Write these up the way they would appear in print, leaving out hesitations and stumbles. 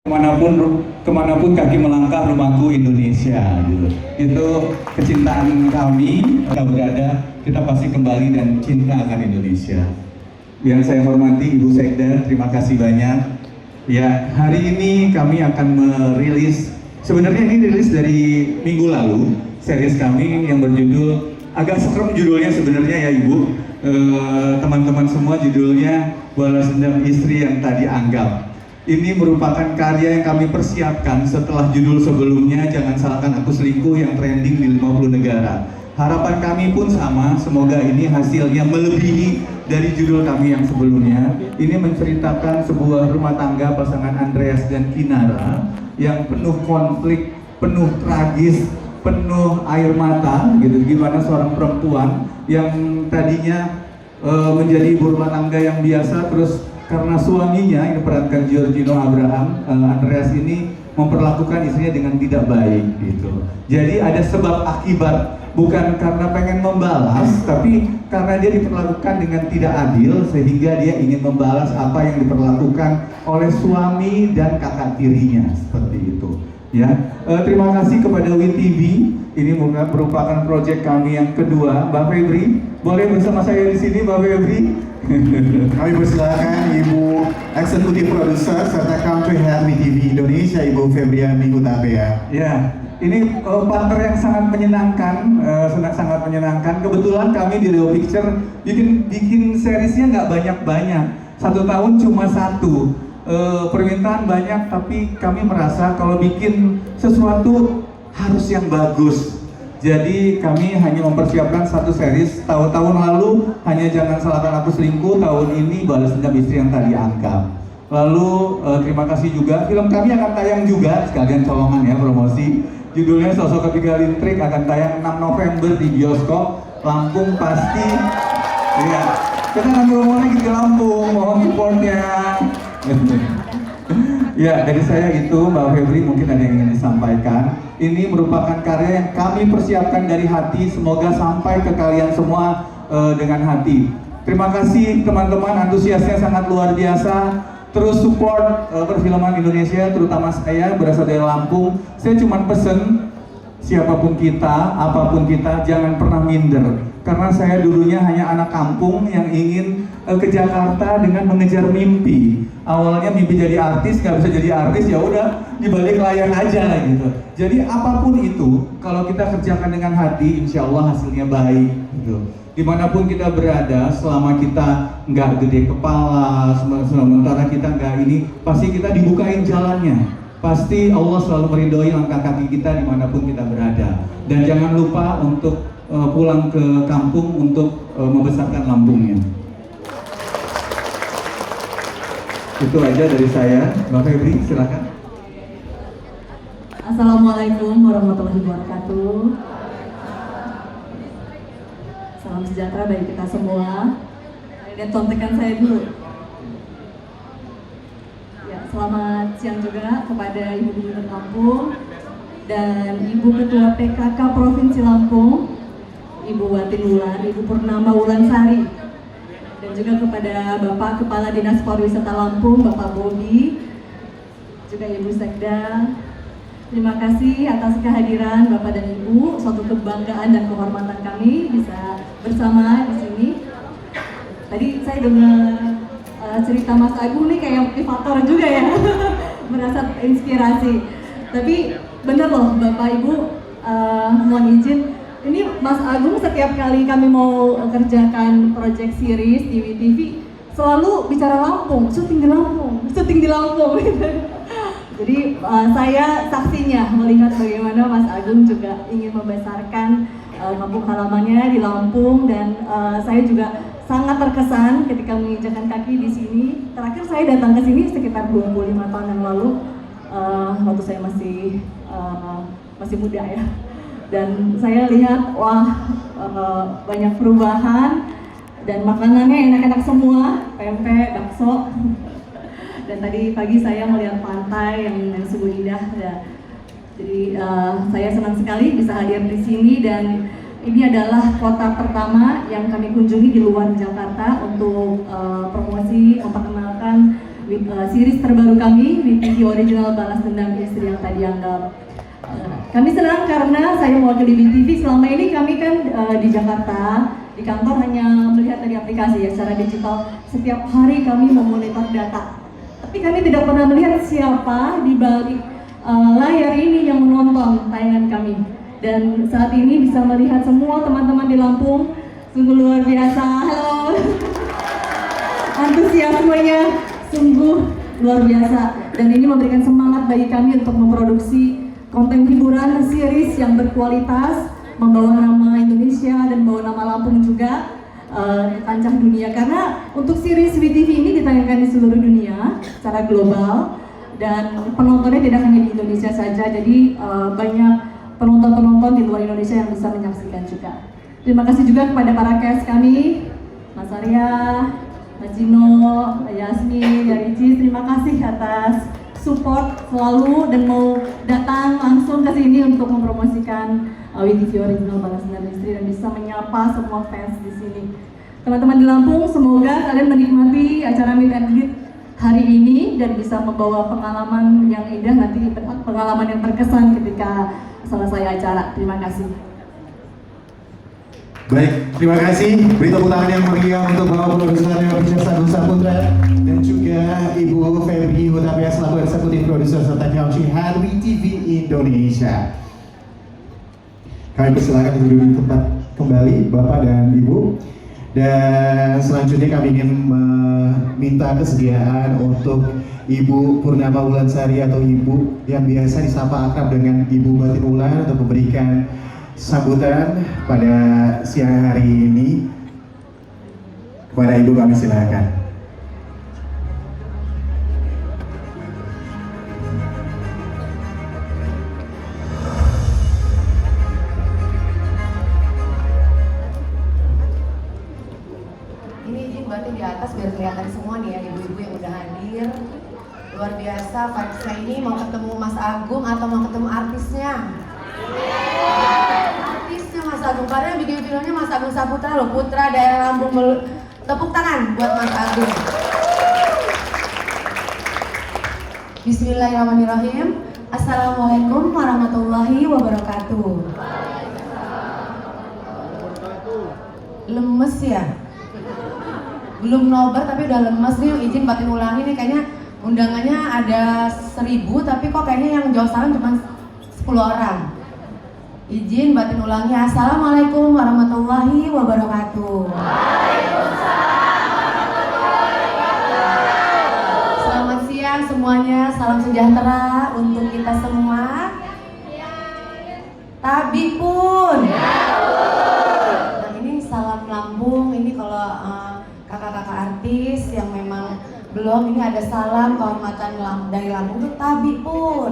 kemanapun kaki melangkah, rumahku Indonesia gitu. Itu kecintaan kami. Kita berada, kita pasti kembali dan cinta akan Indonesia. Yang saya hormati Ibu Sekda, terima kasih banyak. Ya, hari ini kami akan merilis, sebenarnya ini rilis dari minggu lalu, series kami yang berjudul, agak serem judulnya sebenarnya ya Ibu. Teman-teman semua, judulnya Balas Dendam Istri Yang Tadi Anggap. Ini merupakan karya yang kami persiapkan setelah judul sebelumnya, Jangan Salahkan Aku Selingkuh, yang trending di 50 negara. Harapan kami pun sama, semoga ini hasilnya melebihi dari judul kami yang sebelumnya. Ini menceritakan sebuah rumah tangga pasangan Andreas dan Kinara yang penuh konflik, penuh tragis, penuh air mata gitu. Gimana seorang perempuan yang tadinya menjadi ibu rumah tangga yang biasa, terus karena suaminya yang diperankan Giorgino Abraham, Andreas ini memperlakukan istrinya dengan tidak baik gitu. Jadi ada sebab akibat, bukan karena pengen membalas, tapi karena dia diperlakukan dengan tidak adil sehingga dia ingin membalas apa yang diperlakukan oleh suami dan kakak tirinya, seperti itu. Ya, terima kasih kepada WeTV. Ini merupakan proyek kami yang kedua. Mbak Febri, boleh bersama saya di sini, Mbak Febri? Kami persilakan Ibu Eksekutif Produser serta Country Head WeTV Indonesia, Ibu Febriani Hutabea. Ya, ini partner yang sangat menyenangkan, sangat menyenangkan. Kebetulan kami di Leo Picture bikin seriesnya nggak banyak-banyak. 1 tahun cuma 1. Permintaan banyak, tapi kami merasa kalau bikin sesuatu harus yang bagus. Jadi kami hanya mempersiapkan 1 series. Tahun lalu hanya Jangan Salahkan Aku Selingkuh, tahun ini Balas Dendam Istri Yang Tadi Anggap. Lalu terima kasih juga, film kami akan tayang juga, sekalian colongan ya, promosi. Judulnya Sosok Ketiga Lintrik, akan tayang 6 November di bioskop. Lampung pasti. Iya, kita akan promo lagi di Lampung, mohon supportnya. Ya, dari saya itu, Mbak Febri, mungkin ada yang ingin disampaikan. Ini merupakan karya yang kami persiapkan dari hati, semoga sampai ke kalian semua dengan hati. Terima kasih teman-teman, antusiasnya sangat luar biasa. Terus support perfilman Indonesia, terutama saya berasal dari Lampung. Saya cuma pesen, siapapun kita, apapun kita, jangan pernah minder. Karena saya dulunya hanya anak kampung yang ingin ke Jakarta dengan mengejar mimpi. Awalnya mimpi jadi artis, nggak bisa jadi artis, ya udah di balik layar aja gitu. Jadi apapun itu, kalau kita kerjakan dengan hati, insya Allah hasilnya baik gitu. Dimanapun kita berada, selama kita nggak gede kepala, sementara kita nggak ini, pasti kita dibukain jalannya. Pasti Allah selalu meridhoi langkah kaki kita dimanapun kita berada. Dan jangan lupa untuk pulang ke kampung untuk membesarkan lambungnya. Itu aja dari saya. Mbak Febri, silakan. Assalamualaikum warahmatullahi wabarakatuh. Salam sejahtera bagi kita semua. Lihat contekan saya dulu. Ya, selamat siang juga kepada Ibu Gubernur Lampung dan Ibu Ketua PKK Provinsi Lampung, Ibu Wati Wulan, Ibu Purnama Wulansari, dan juga kepada Bapak Kepala Dinas Pariwisata Lampung, Bapak Bobi, juga Ibu Sekda. Terima kasih atas kehadiran Bapak dan Ibu. Suatu kebanggaan dan kehormatan kami bisa bersama di sini. Tadi saya dengar cerita Mas Agung nih kayak motivator juga ya, merasa inspirasi. Tapi bener loh Bapak Ibu, mohon izin. Ini Mas Agung setiap kali kami mau kerjakan project series di WeTV selalu bicara Lampung, syuting di Lampung. Jadi saya saksinya melihat bagaimana Mas Agung juga ingin membesarkan kampung halamannya di Lampung, dan saya juga sangat terkesan ketika menginjakan kaki di sini. Terakhir saya datang ke sini sekitar 25 tahun yang lalu, waktu saya masih muda ya. Dan saya lihat wah banyak perubahan dan makanannya enak-enak semua, pempek, bakso. Dan tadi pagi saya melihat pantai yang sungguh indah ya. Jadi saya senang sekali bisa hadir di sini, dan ini adalah kota pertama yang kami kunjungi di luar Jakarta untuk promosi memperkenalkan series terbaru kami, WeTV Original Balas Dendam Istri yang tadi anggap. Kami senang karena saya mewakili WeTV. Selama ini kami kan di Jakarta, di kantor hanya melihat dari aplikasi ya secara digital. Setiap hari kami memonitor data, tapi kami tidak pernah melihat siapa di balik layar ini yang menonton tayangan kami. Dan saat ini bisa melihat semua teman-teman di Lampung, sungguh luar biasa. Halo, antusiasmenya sungguh luar biasa. Dan ini memberikan semangat bagi kami untuk memproduksi konten hiburan series yang berkualitas, membawa nama Indonesia dan membawa nama Lampung juga ke kancah dunia. Karena untuk series WeTV ini ditayangkan di seluruh dunia secara global dan penontonnya tidak hanya di Indonesia saja. Jadi banyak penonton-penonton di luar Indonesia yang bisa menyaksikan juga. Terima kasih juga kepada para cast kami, Mas Arya, Mas Gino, Mbak Yasmin, dari Ricis. Terima kasih atas support selalu dan mau datang langsung ke sini untuk mempromosikan WeTV Original Balas Dendam Istri dan bisa menyapa semua fans di sini. Teman-teman di Lampung, semoga kalian menikmati acara Meet and Greet hari ini dan bisa membawa pengalaman yang indah nanti, pengalaman yang berkesan ketika selesai acara. Terima kasih. Baik, terima kasih. Beri tepuk tangan yang meriah untuk Bapak Produsernya Princess Agung Saputra dan juga Ibu Febri Hutapea selaku Eksekutif Produser serta Country Head WeTV Indonesia. Kami persilakan duduk di tempat kembali Bapak dan Ibu. Dan selanjutnya kami ingin meminta kesediaan untuk Ibu Purnama Wulansari atau Ibu yang biasa disapa akrab dengan Ibu Batin Ulan untuk memberikan sambutan pada siang hari ini. Kepada Ibu kami silakan. Ini izin batin di atas biar kelihatan semua nih ya ibu-ibu yang udah hadir. Luar biasa, vibes-nya ini mau ketemu Mas Agung atau mau ketemu artisnya? Artisnya Mas Agung, karena yang bikin filmnya Mas Agung Saputra loh, putra daerah Lampung. Tepuk tangan buat Mas Agung. Bismillahirrahmanirrahim. Assalamualaikum warahmatullahi wabarakatuh. Lemes ya? Belum nobar tapi udah lemes nih, izin batin ulangi nih, kayaknya undangannya ada 1000 tapi kok kayaknya yang jawab salam cuma 10 orang. Izin batin ulangi. Assalamualaikum warahmatullahi wabarakatuh. Selamat siang semuanya, salam sejahtera untuk kita semua. Tabi pun. Nah ini salam Lampung, ini kalau kakak-kakak artis yang memang belum, ini ada salam kehormatan dari Lampung tuh Tabi pun.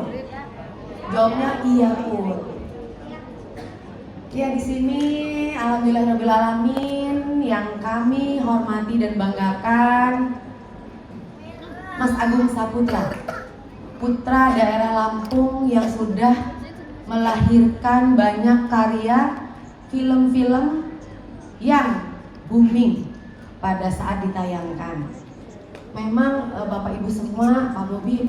Jawabnya iya pun. Ya di sini alhamdulillahirabbil alamin yang kami hormati dan banggakan Mas Agung Saputra, putra daerah Lampung yang sudah melahirkan banyak karya film-film yang booming pada saat ditayangkan. Memang Bapak Ibu semua, Pak Bobi,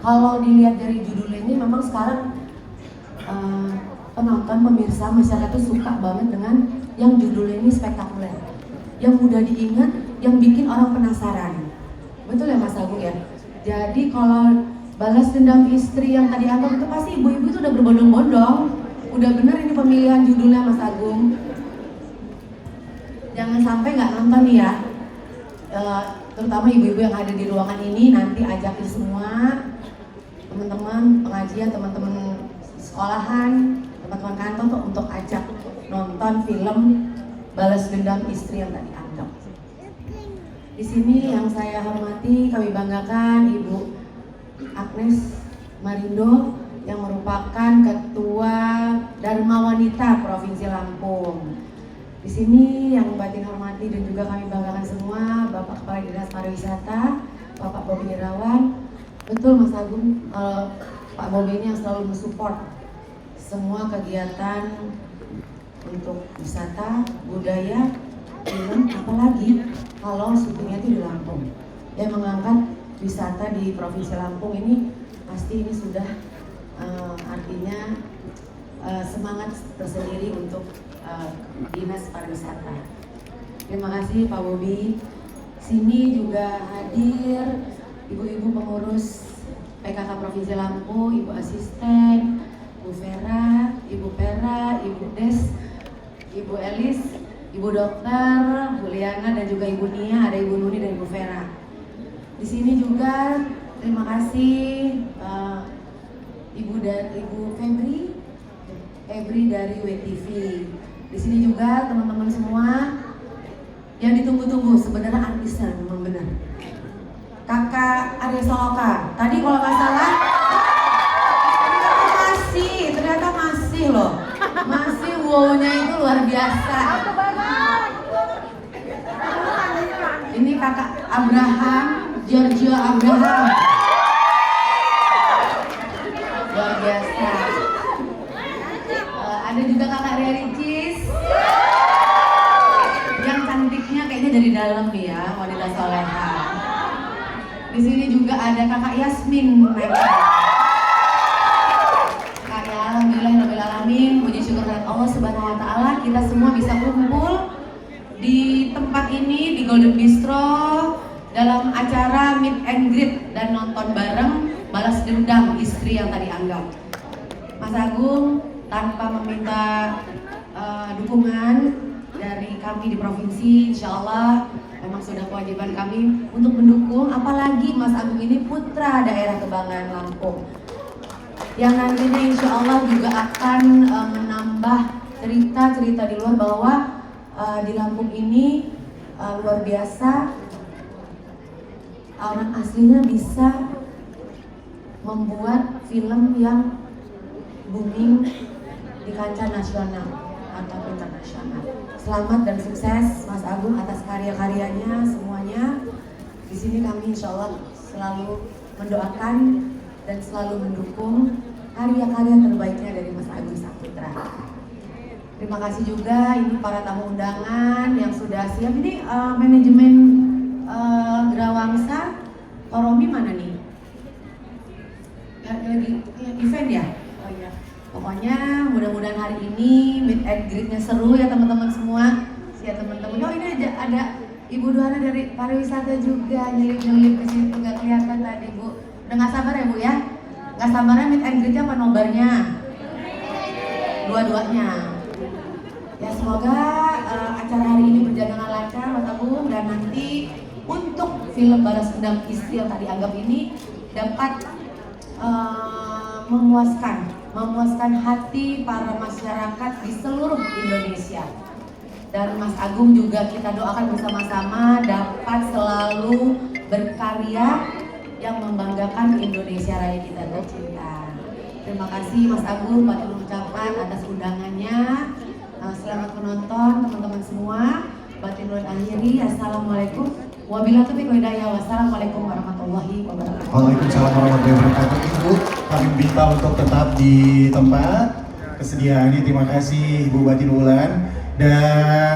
kalau dilihat dari judulnya ini memang sekarang penonton, pemirsa, masyarakat itu suka banget dengan yang judulnya ini spektakuler, yang mudah diingat, yang bikin orang penasaran. Betul ya Mas Agung ya? Jadi kalau Balas Dendam Istri yang tadi anggap itu pasti ibu-ibu itu udah berbondong-bondong. Udah bener ini pemilihan judulnya Mas Agung. Jangan sampai nggak nonton nih ya. Terutama ibu-ibu yang ada di ruangan ini, nanti ajakin semua teman-teman pengajian, teman-teman sekolahan, teman-teman kantor untuk ajak nonton film Balas Dendam Istri yang tadi anggap. Di sini yang saya hormati, kami banggakan Ibu Agnes Marindo yang merupakan Ketua Dharma Wanita Provinsi Lampung. Di sini yang batin hormati dan juga kami banggakan semua Bapak Kepala Dinas Pariwisata, Bapak Bobi Irawan. Betul Mas Agung, Pak Bobi ini yang selalu mensupport semua kegiatan untuk wisata, budaya, film, apalagi kalau syutingnya itu di Lampung. Yang mengangkat wisata di Provinsi Lampung ini pasti ini sudah artinya semangat tersendiri untuk Dinas Pariwisata. Terima kasih Pak Bobi. Sini juga hadir ibu-ibu pengurus PKK Provinsi Lampung, Ibu Asisten, Bu Vera, Ibu Pera, Ibu Des, Ibu Elis, Ibu Dokter, Bu Liana, dan juga Ibu Nia, ada Ibu Nuni dan Ibu Vera. Di sini juga terima kasih Ibu Febri dari WTV. Di sini juga teman-teman semua yang ditunggu-tunggu, sebenarnya artisnya memang benar. Kakak Arya Soloka, tadi kalau nggak salah ternyata masih loh, masih wow-nya itu luar biasa. Ini kakak Abraham, Giorgio Abraham, luar biasa. Ada juga kakak Ria Ricis, yang cantiknya kayaknya dari dalam ya, wanita soleha. Di sini juga ada kakak Yasmin Meka. Alhamdulillahirrahmanirrahim, puji syukur kepada Allah Subhanahu wa Ta'ala, kita semua bisa kumpul di tempat ini, di Golden Bistro, dalam acara meet and greet dan nonton bareng balas dendam istri yang tadi anggap. Mas Agung tanpa meminta dukungan dari kami di provinsi, insya Allah memang sudah kewajiban kami untuk mendukung, apalagi Mas Agung ini putra daerah kebanggaan Lampung yang nantinya insya Allah juga akan menambah cerita-cerita di luar bahwa di Lampung ini luar biasa, orang aslinya bisa membuat film yang booming di kancah nasional atau internasional. Selamat dan sukses Mas Agung atas karya-karyanya semuanya. Di sini kami insya Allah selalu mendoakan dan selalu mendukung karya-karya terbaiknya dari Mas Agung Saputra. Terima kasih juga ini para tamu undangan yang sudah siap. Ini manajemen Grawangsa, Koromi mana nih? Lagi event ya? Oh iya. Pokoknya mudah-mudahan hari ini meet and greet-nya seru ya teman-teman semua. Siap teman-teman. Oh ini ada Ibu Duhana dari pariwisata juga nyelip-nyelip ke situ, nggak kelihatan tadi Bu. Udah nggak sabar ya Bu ya? Nggak sabarnya meet and greet-nya apa nobarnya? Dua-duanya. Ya semoga acara hari ini berjalan dengan lancar Mas Agung, dan nanti untuk film Balas Dendam Istri yang tadi anggap ini dapat memuaskan hati para masyarakat di seluruh Indonesia. Dan Mas Agung juga kita doakan bersama-sama dapat selalu berkarya yang membanggakan Indonesia Raya kita tercinta. Terima kasih Mas Agung, patut ucapan atas undangannya. Selamat menonton teman-teman semua. Batin nurul akhiri. Assalamualaikum wabillahi taufiq wal hidayah. Wassalamualaikum warahmatullahi wabarakatuh. Waalaikumsalam warahmatullahi wabarakatuh. Ibu, kami minta untuk tetap di tempat kesediaannya. Terima kasih Ibu Batin Wulan. Dan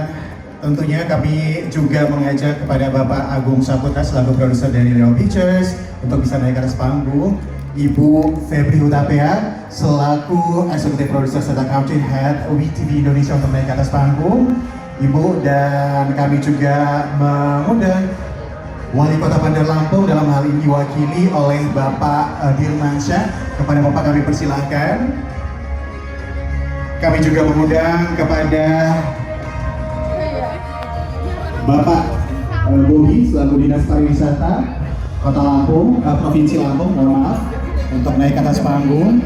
tentunya kami juga mengajak kepada Bapak Agung Saputra selaku produser dari Real Pictures untuk bisa naik ke atas panggung. Ibu Febri Hutapea selaku Executive Producer serta Country Head WTV Indonesia untuk naik ke atas panggung. Ibu, dan kami juga mengundang Wali Kota Bandar Lampung, dalam hal ini diwakili oleh Bapak Dirmansyah. Kepada Bapak kami persilahkan. Kami juga mengundang kepada Bapak Bobi selaku Dinas Pariwisata Kota Lampung, Provinsi Lampung, mohon maaf, untuk naik ke atas panggung.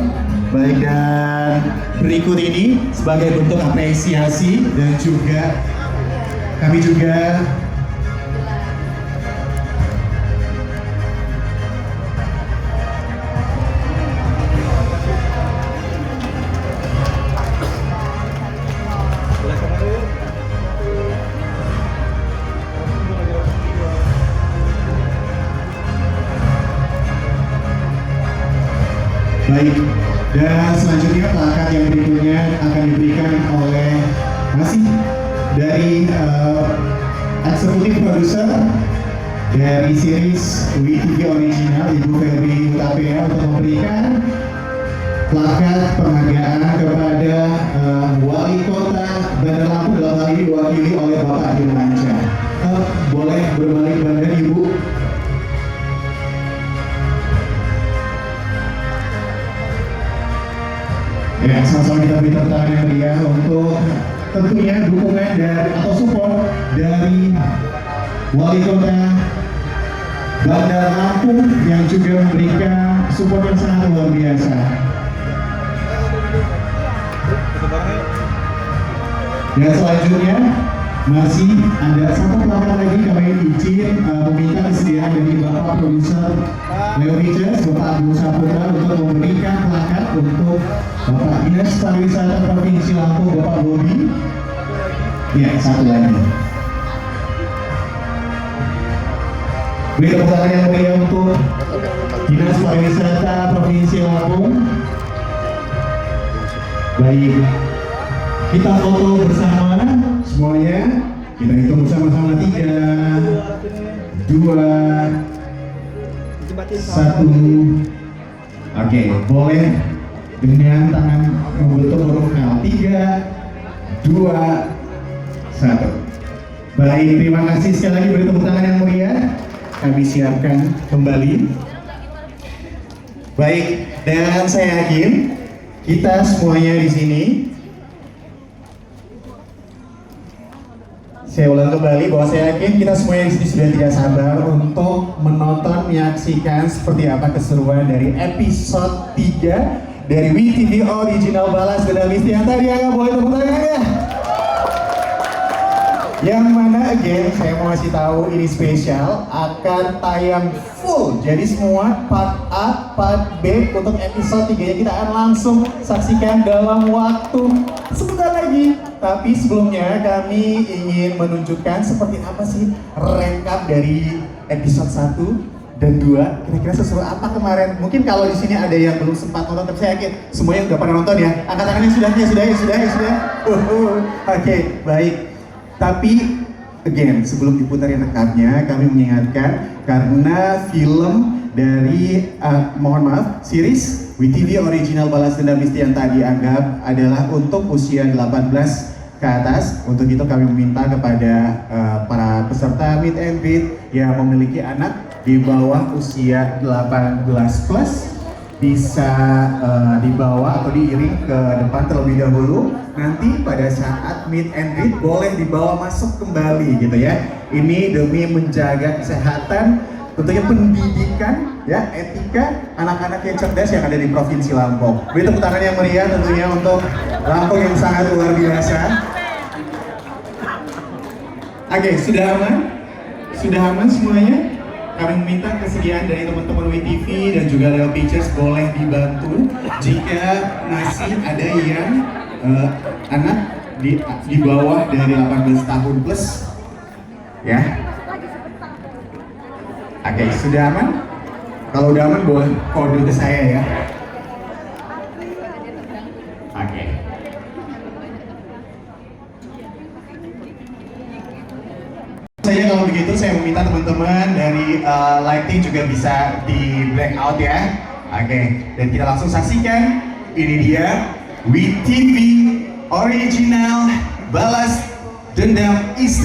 Baik, dan berikut ini sebagai bentuk apresiasi dan juga kami juga baik, dan selanjutnya plakat yang berikutnya akan diberikan oleh masih dari eksekutif produser dari series WeTV Original Ibu Febri Hutapea untuk memberikan plakat penghargaan kepada Wali Kota Bandar Lampung, dalam hal ini diwakili oleh Bapak Dirmansyah. Boleh berbalik badan Ibu. Ya, sama-sama kita beri tepuk tangan yang meriah untuk tentunya dukungan dari atau support dari Wali Kota Bandar Lampung yang juga memberikan support yang sangat luar biasa. Dan selanjutnya masih ada satu plakat lagi, kami izin meminta kesediaan dari Bapak Produser Leo Pictures, Bapak Agus Saputra untuk memberikan plakat untuk Bapak Dinas Pariwisata Provinsi Lampung, Bapak Bobi. Ya, satu lagi. Beri tepuk tangan yang meriah untuk Dinas Pariwisata Provinsi Lampung. Baik, kita foto bersama semuanya. Kita hitung bersama-sama 3, 2, 1. Oke, boleh dengan tangan membentuk huruf L. 3, 2, 1. Baik, terima kasih sekali lagi, beri tepuk tangan yang meriah. Kami siapkan kembali. Baik, dan saya yakin kita semuanya di sini, saya ulang kembali bahwa saya yakin kita semuanya di sini sudah tidak sabar untuk menonton, menyaksikan seperti apa keseruan dari episode 3 dari WeTV Original Balas Dendam Istian tadi. Ya, boleh tepuk tangan ya? Yang mana again saya mau kasih tahu ini spesial akan tayang full. Jadi semua part A, part B untuk episode 3-nya kita akan langsung saksikan dalam waktu sebentar lagi. Tapi sebelumnya kami ingin menunjukkan seperti apa sih rekap dari episode 1 dan 2. Kira-kira sesuai apa kemarin? Mungkin kalau di sini ada yang belum sempat nonton, tapi saya yakin semuanya udah pernah nonton ya. Angkat tangannya sudah. Oke, baik. Tapi again, sebelum diputarin rekapnya, kami mengingatkan karena film dari mohon maaf, series WeTV Original Balas Dendam Istian tadi dianggap adalah untuk usia 18 ke atas. Untuk itu kami meminta kepada para peserta meet and greet yang memiliki anak di bawah usia 18 plus bisa dibawa atau diiring ke depan terlebih dahulu. Nanti pada saat meet and greet boleh dibawa masuk kembali gitu ya. Ini demi menjaga kesehatan, tentunya pendidikan, ya, etika anak-anak yang cerdas yang ada di Provinsi Lampung. Beri tepuk tangan yang meriah tentunya untuk Lampung yang sangat luar biasa. Oke, sudah aman? Sudah aman semuanya? Kami meminta kesediaan dari teman-teman WeTV dan juga Leo Pictures boleh dibantu jika masih ada yang anak di bawah dari 18 tahun plus, ya. Oke, sudah aman? Kalau udah aman boleh kode ke saya ya. Oke. Saya kalau begitu saya meminta teman-teman dari lighting juga bisa di black out ya. Oke, dan kita langsung saksikan. Ini dia WeTV Original Balas Dendam Istian.